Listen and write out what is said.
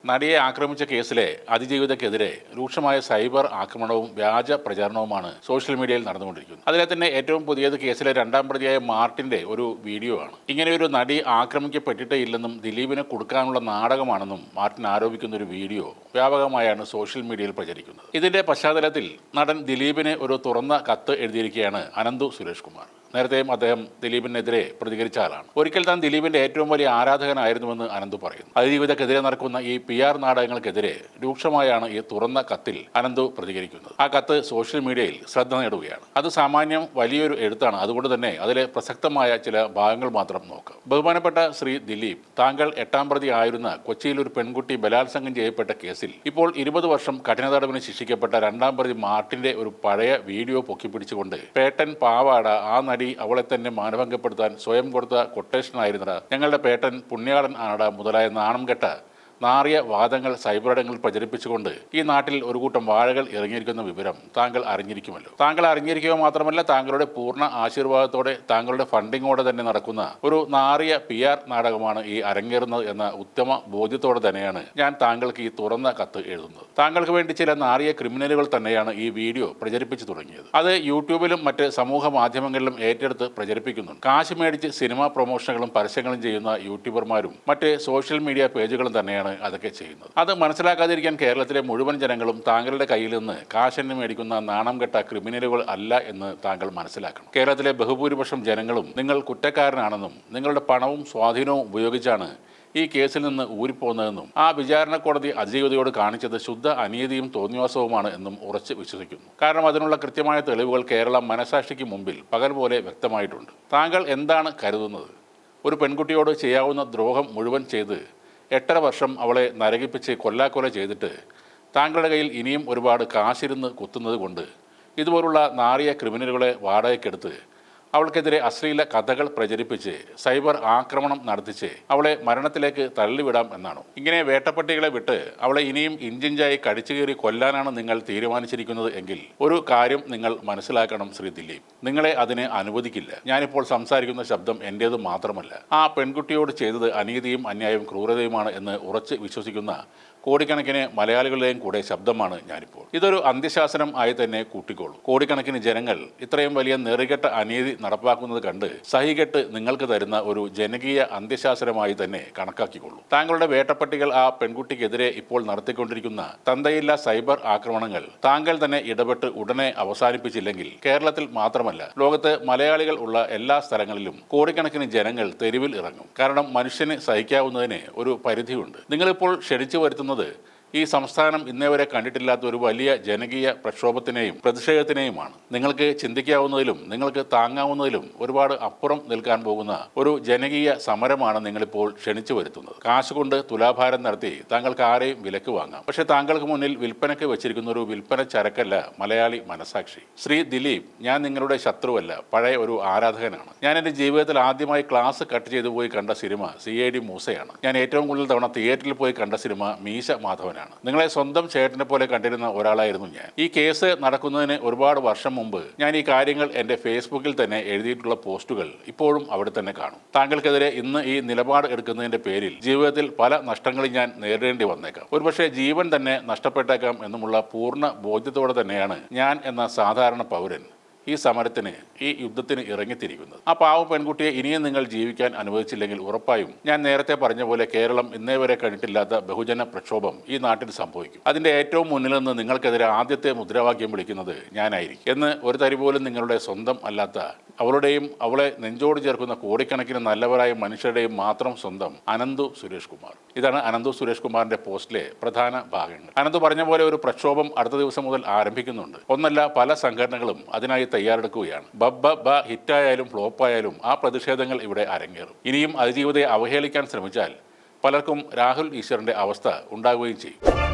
നടിയെ ആക്രമിച്ച കേസിലെ അതിജീവിതയ്ക്കെതിരെ രൂക്ഷമായ സൈബർ ആക്രമണവും വ്യാജ പ്രചാരണവുമാണ് സോഷ്യൽ മീഡിയയിൽ നടന്നുകൊണ്ടിരിക്കുന്നത്. അതിലെ തന്നെ ഏറ്റവും പുതിയത് കേസിലെ രണ്ടാം പ്രതിയായ മാർട്ടിന്റെ ഒരു വീഡിയോ ആണ്. ഇങ്ങനെയൊരു നടി ആക്രമിക്കപ്പെട്ടിട്ടേ ഇല്ലെന്നും ദിലീപിനെ കൊടുക്കാനുള്ള നാടകമാണെന്നും മാർട്ടിൻ ആരോപിക്കുന്ന ഒരു വീഡിയോ വ്യാപകമായാണ് സോഷ്യൽ മീഡിയയിൽ പ്രചരിക്കുന്നത്. ഇതിന്റെ പശ്ചാത്തലത്തിൽ നടൻ ദിലീപിന് ഒരു തുറന്ന കത്ത് എഴുതിയിരിക്കുകയാണ് അനന്തു സുരേഷ് കുമാർ. നേരത്തെയും അദ്ദേഹം ദിലീപിനെതിരെ പ്രതികരിച്ച ആളാണ്. ഒരിക്കൽ താൻ ദിലീപിന്റെ ഏറ്റവും വലിയ ആരാധകനായിരുന്നുവെന്ന് അനന്തു പറയുന്നു. അതിജീവിതക്കെതിരെ നടക്കുന്ന ഈ PR നാടകങ്ങൾക്കെതിരെ രൂക്ഷമായാണ് ഈ തുറന്ന കത്തിൽ അനന്തു പ്രതികരിക്കുന്നത്. ആ കത്ത് സോഷ്യൽ മീഡിയയിൽ ശ്രദ്ധ നേടുകയാണ്. അത് സാമാന്യം വലിയൊരു എഴുത്താണ്. അതുകൊണ്ട് തന്നെ അതിലെ പ്രസക്തമായ ചില ഭാഗങ്ങൾ മാത്രം നോക്കാം. ബഹുമാനപ്പെട്ട ശ്രീ ദിലീപ്, താങ്കൾ 8ാം പ്രതി ആയിരുന്ന കൊച്ചിയിൽ ഒരു പെൺകുട്ടി ബലാത്സംഗം ചെയ്യപ്പെട്ട കേസിൽ ഇപ്പോൾ 20 വർഷം കഠിന തടവിന് ശിക്ഷിക്കപ്പെട്ട 2ാം പ്രതി മാർട്ടിന്റെ ഒരു പഴയ വീഡിയോ പൊക്കിപ്പിടിച്ചുകൊണ്ട് പേട്ടൻ പാവാട, ആ അവളെ തന്നെ മാനഭംഗപ്പെടുത്താൻ സ്വയം കൊടുത്ത കൊട്ടേഷനായിരുന്നട, ഞങ്ങളുടെ പേട്ടൻ പുണ്യാളൻ ആണട മുതലായ നാണം കെട്ട നാറിയ വാദങ്ങൾ സൈബറിടങ്ങളിൽ പ്രചരിപ്പിച്ചുകൊണ്ട് ഈ നാട്ടിൽ ഒരു കൂട്ടം വാഴകൾ ഇറങ്ങിയിരിക്കുന്ന വിവരം താങ്കൾ അറിഞ്ഞിരിക്കുമല്ലോ. താങ്കൾ അറിഞ്ഞിരിക്കുക മാത്രമല്ല, താങ്കളുടെ പൂർണ്ണ ആശീർവാദത്തോടെ താങ്കളുടെ ഫണ്ടിങ്ങോടെ തന്നെ നടക്കുന്ന ഒരു നാറിയ PR നാടകമാണ് ഈ അരങ്ങേറുന്നത് എന്ന ഉത്തമ ബോധ്യത്തോടെ തന്നെയാണ് ഞാൻ താങ്കൾക്ക് ഈ തുറന്ന കത്ത് എഴുതുന്നത്. താങ്കൾക്ക് വേണ്ടി ചില നാറിയ ക്രിമിനലുകൾ തന്നെയാണ് ഈ വീഡിയോ പ്രചരിപ്പിച്ചു തുടങ്ങിയത്. അത് യൂട്യൂബിലും മറ്റ് സമൂഹ മാധ്യമങ്ങളിലും ഏറ്റെടുത്ത് പ്രചരിപ്പിക്കുന്നുണ്ട്. കാശ് മേടിച്ച് സിനിമാ പ്രൊമോഷനുകളും പരസ്യങ്ങളും ചെയ്യുന്ന യൂട്യൂബർമാരും മറ്റ് സോഷ്യൽ മീഡിയ പേജുകളും തന്നെയാണ് അതൊക്കെ ചെയ്യുന്നത്. അത് മനസ്സിലാക്കാതിരിക്കാൻ കേരളത്തിലെ മുഴുവൻ ജനങ്ങളും താങ്കളുടെ കയ്യിൽ നിന്ന് കാശെന്ന് മേടിക്കുന്ന നാണം കെട്ട ക്രിമിനലുകൾ അല്ല എന്ന് താങ്കൾ മനസ്സിലാക്കണം. കേരളത്തിലെ ബഹുഭൂരിപക്ഷം ജനങ്ങളും നിങ്ങൾ കുറ്റക്കാരനാണെന്നും നിങ്ങളുടെ പണവും സ്വാധീനവും ഉപയോഗിച്ചാണ് ഈ കേസിൽ നിന്ന് ഊരിപ്പോകുന്നതെന്നും ആ വിചാരണ കോടതി അതിജീവിതയോട് കാണിച്ചത് ശുദ്ധ അനീതിയും തോന്നിവാസവുമാണ് എന്നും ഉറച്ച് വിശ്വസിക്കുന്നു. കാരണം അതിനുള്ള കൃത്യമായ തെളിവുകൾ കേരള മനസാക്ഷിക്ക് മുമ്പിൽ പകൽ പോലെ വ്യക്തമായിട്ടുണ്ട്. താങ്കൾ എന്താണ് കരുതുന്നത്? ഒരു പെൺകുട്ടിയോട് ചെയ്യാവുന്ന ദ്രോഹം മുഴുവൻ ചെയ്ത് 8.5 വർഷം അവളെ നരകിപ്പിച്ച് കൊല്ലാക്കൊല ചെയ്തിട്ട് താങ്കളുടെ കയ്യിൽ ഇനിയും ഒരുപാട് കാശിരുന്ന് കുത്തുന്നത് കൊണ്ട് ഇതുപോലുള്ള നാറിയ ക്രിമിനലുകളെ വാടകയ്ക്കെടുത്ത് അവൾക്കെതിരെ അശ്ലീല കഥകൾ പ്രചരിപ്പിച്ച് സൈബർ ആക്രമണം നടത്തിച്ച് അവളെ മരണത്തിലേക്ക് തള്ളിവിടാം എന്നാണോ? ഇങ്ങനെ വേട്ടപ്പട്ടികളെ വിട്ട് അവളെ ഇനിയും ഇഞ്ചിഞ്ചായി കടിച്ചു കയറി കൊല്ലാനാണ് നിങ്ങൾ തീരുമാനിച്ചിരിക്കുന്നത് എങ്കിൽ ഒരു കാര്യം നിങ്ങൾ മനസ്സിലാക്കണം ശ്രീ ദിലീപ്, നിങ്ങളെ അതിനെ അനുവദിക്കില്ല. ഞാനിപ്പോൾ സംസാരിക്കുന്ന ശബ്ദം എൻ്റേത് മാത്രമല്ല, ആ പെൺകുട്ടിയോട് ചെയ്തത് അനീതിയും അന്യായവും ക്രൂരതയുമാണ് എന്ന് ഉറച്ച് വിശ്വസിക്കുന്ന കോടിക്കണക്കിന് മലയാളികളുടെയും കൂടെ ശബ്ദമാണ് ഞാനിപ്പോൾ. ഇതൊരു അന്ത്യശാസനം ആയി തന്നെ കൂട്ടിക്കോളൂ. കോടിക്കണക്കിന് ജനങ്ങൾ ഇത്രയും വലിയ നെറികെട്ട അനീതി നടപ്പാക്കുന്നത് കണ്ട് സഹികെട്ട് നിങ്ങൾക്ക് തരുന്ന ഒരു ജനകീയ അന്ത്യശാസനമായി തന്നെ കണക്കാക്കിക്കൊള്ളൂ. താങ്കളുടെ വേട്ടപ്പട്ടികൾ ആ പെൺകുട്ടിക്കെതിരെ ഇപ്പോൾ നടത്തിക്കൊണ്ടിരിക്കുന്ന തന്തയില്ല സൈബർ ആക്രമണങ്ങൾ താങ്കൾ തന്നെ ഇടപെട്ട് ഉടനെ അവസാനിപ്പിച്ചില്ലെങ്കിൽ കേരളത്തിൽ മാത്രമല്ല, ലോകത്ത് മലയാളികൾ ഉള്ള എല്ലാ സ്ഥലങ്ങളിലും കോടിക്കണക്കിന് ജനങ്ങൾ തെരുവിൽ ഇറങ്ങും. കാരണം മനുഷ്യന് സഹിക്കാവുന്നതിന് ഒരു പരിധിയുണ്ട്. നിങ്ങളിപ്പോൾ ക്ഷണിച്ചു വരുത്തുന്നത് ഈ സംസ്ഥാനം ഇന്നേവരെ കണ്ടിട്ടില്ലാത്ത ഒരു വലിയ ജനകീയ പ്രക്ഷോഭത്തിനെയും പ്രതിഷേധത്തിനെയുമാണ്. നിങ്ങൾക്ക് ചിന്തിക്കാവുന്നതിലും നിങ്ങൾക്ക് താങ്ങാവുന്നതിലും ഒരുപാട് അപ്പുറം നിൽക്കാൻ പോകുന്ന ഒരു ജനകീയ സമരമാണ് നിങ്ങളിപ്പോൾ ക്ഷണിച്ചു വരുത്തുന്നത്. കാശ് കൊണ്ട് തുലാഭാരം നടത്തി താങ്കൾക്ക് ആരെയും വിലക്ക് വാങ്ങാം. പക്ഷേ താങ്കൾക്ക് മുന്നിൽ വിൽപ്പനയ്ക്ക് വെച്ചിരിക്കുന്ന ഒരു വിൽപ്പന ചരക്കല്ല മലയാളി മനസാക്ഷി. ശ്രീ ദിലീപ്, ഞാൻ നിങ്ങളുടെ ശത്രുവല്ല, പഴയ ഒരു ആരാധകനാണ്. ഞാൻ എൻ്റെ ജീവിതത്തിൽ ആദ്യമായി ക്ലാസ് കട്ട് ചെയ്തു പോയി കണ്ട സിനിമ CID മൂസയാണ്. ഞാൻ ഏറ്റവും കൂടുതൽ തവണ തിയേറ്ററിൽ പോയി കണ്ട സിനിമ മീശ മാധവനാണ്. നിങ്ങളെ സ്വന്തം ചേട്ടനെ പോലെ കണ്ടിരുന്ന ഒരാളായിരുന്നു ഞാൻ. ഈ കേസ് നടക്കുന്നതിന് ഒരുപാട് വർഷം മുമ്പ് ഞാൻ ഈ കാര്യങ്ങൾ എൻ്റെ ഫേസ്ബുക്കിൽ തന്നെ എഴുതിയിട്ടുള്ള പോസ്റ്റുകൾ ഇപ്പോഴും അവിടെ തന്നെ കാണും. താങ്കൾക്കെതിരെ ഇന്ന് ഈ നിലപാട് എടുക്കുന്നതിൻ്റെ പേരിൽ ജീവിതത്തിൽ പല നഷ്ടങ്ങളും ഞാൻ നേരിടേണ്ടി വന്നേക്കാം. ഒരുപക്ഷെ ജീവൻ തന്നെ നഷ്ടപ്പെട്ടേക്കാം എന്നുമുള്ള പൂർണ്ണ ബോധ്യത്തോടെ തന്നെയാണ് ഞാൻ എന്ന സാധാരണ പൗരൻ ഈ സമരത്തിന്, ഈ യുദ്ധത്തിന് ഇറങ്ങിത്തിരിക്കുന്നത്. ആ പാവ പെൺകുട്ടിയെ ഇനിയും നിങ്ങൾ ജീവിക്കാൻ അനുവദിച്ചില്ലെങ്കിൽ ഉറപ്പായും ഞാൻ നേരത്തെ പറഞ്ഞ പോലെ കേരളം ഇന്നേ വരെ കണ്ടിട്ടില്ലാത്ത ബഹുജന പ്രക്ഷോഭം ഈ നാട്ടിൽ സംഭവിക്കും. അതിൻ്റെ ഏറ്റവും മുന്നിൽ നിന്ന് നിങ്ങൾക്കെതിരെ ആദ്യത്തെ മുദ്രാവാക്യം വിളിക്കുന്നത് ഞാനായിരിക്കും എന്ന് ഒരു തരി പോലും നിങ്ങളുടെ സ്വന്തം അല്ലാത്ത അവളുടെയും അവളെ നെഞ്ചോട് ചേർക്കുന്ന കോടിക്കണക്കിന് നല്ലവരായ മനുഷ്യരുടെയും മാത്രം സ്വന്തം അനന്തു സുരേഷ് കുമാർ. ഇതാണ് അനന്തു സുരേഷ് കുമാറിന്റെ പോസ്റ്റിലെ പ്രധാന ഭാഗങ്ങൾ. അനന്തു പറഞ്ഞ പോലെ ഒരു പ്രക്ഷോഭം അടുത്ത ദിവസം മുതൽ ആരംഭിക്കുന്നുണ്ട്. ഒന്നല്ല, പല സംഘടനകളും അതിനായി തയ്യാറെടുക്കുകയാണ്. ഹിറ്റായാലും ഫ്ലോപ്പായാലും ആ പ്രതിഷേധങ്ങൾ ഇവിടെ അരങ്ങേറും. ഇനിയും അതിജീവിതയെ അവഹേളിക്കാൻ ശ്രമിച്ചാൽ പലർക്കും രാഹുൽ ഈശ്വറിന്റെ അവസ്ഥ ഉണ്ടാവുകയും ചെയ്യും.